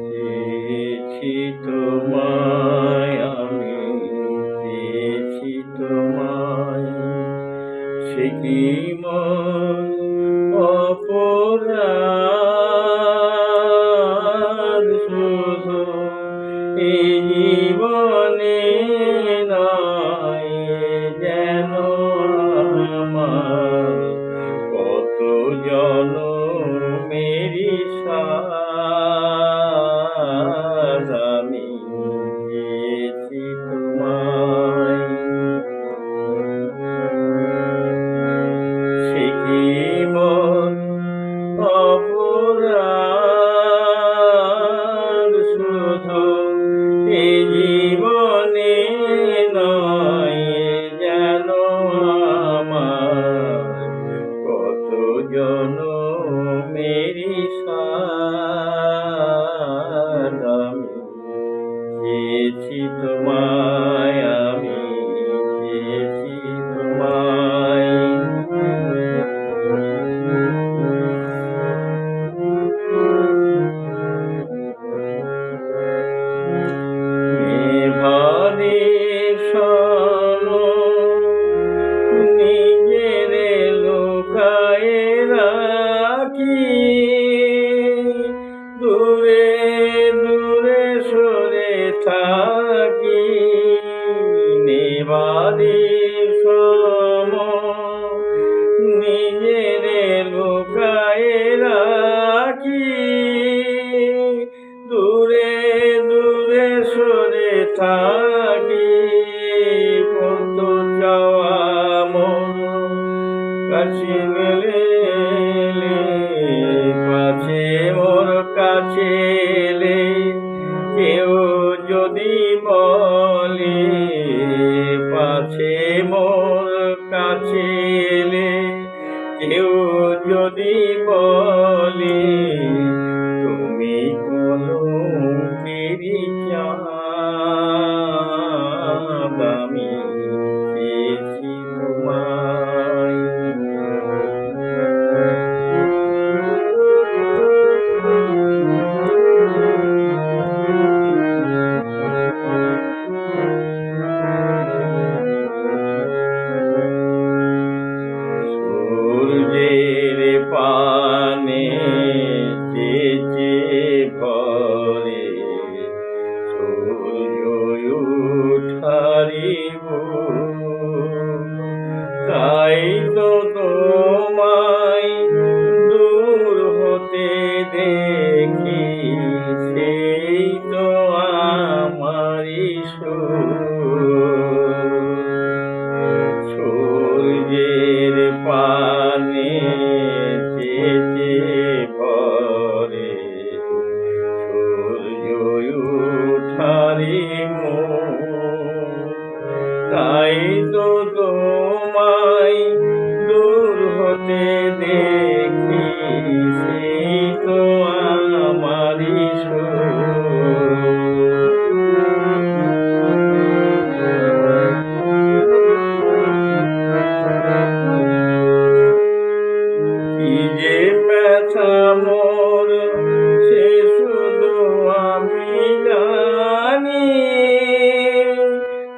চেয়েছি তোমায় আমি, চেয়েছি তোমায়, সে কি মন অপরাধ শুধু এই জীবনে নয়, যেন আমার কত জনমেরই সাধ। আমি চেয়েছি তোমায়, সে কি মন অপরাধ শুধু এই জীবনে নয়, যেন আমার কত জনমেরই সাধ। আমি চেয়েছি তোমায়, আমি চেয়েছি তোমায়। মেঘাদের সম নিজের লুকায়ে রাখি, দূরে দূরে সরে থাকি। নেবাদের সম নিজের লুকায়ে রাখি, দূরে দূরে সরে থাকি। কত চাওয়া মন কাছে গেলে পাছে মোর কাছে এলে, কেউ যদি বলে পাছে মোর কাছে এলে, কেউ যদি বলে তুমি কলঙ্কেরই চাঁদ। আমি চেয়েছি তোমায়, সূর্যের পানে চেয়ে ভরে সূর্য উঠারি তাই তো তোমায় দূর হতে দেখি, সেই তো আমারই সূর্যের পানে চেয়ে ভরে সূর্য উঠারি তাই তো তোমায় দূর হতে দেখি, সেই তো আমারই কি যে ব্যথা মোর সে শুধু আমি জানি,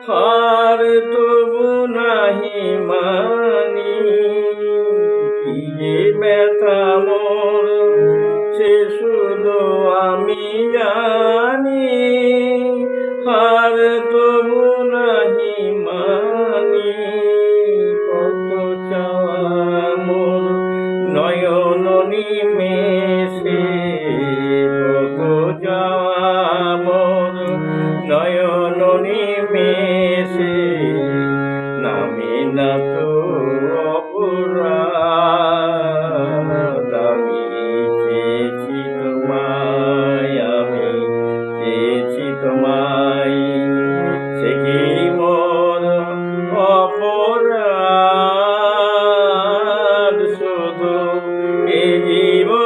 হার তবু নাহি মানি। কি যে ব্যথা মোর সে শুধু আমি জানি, হার তবু নাহি মানি। কত চাওয়া মোর নয়ন নিমেষে, কত যাওয়া মোর নয়ন নিমেষে, নামে না তো অপরাধ। আমি চেয়েছি তোমায়, আমি চেয়েছি তোমায়, সে কি মোর অপরাধ জীবন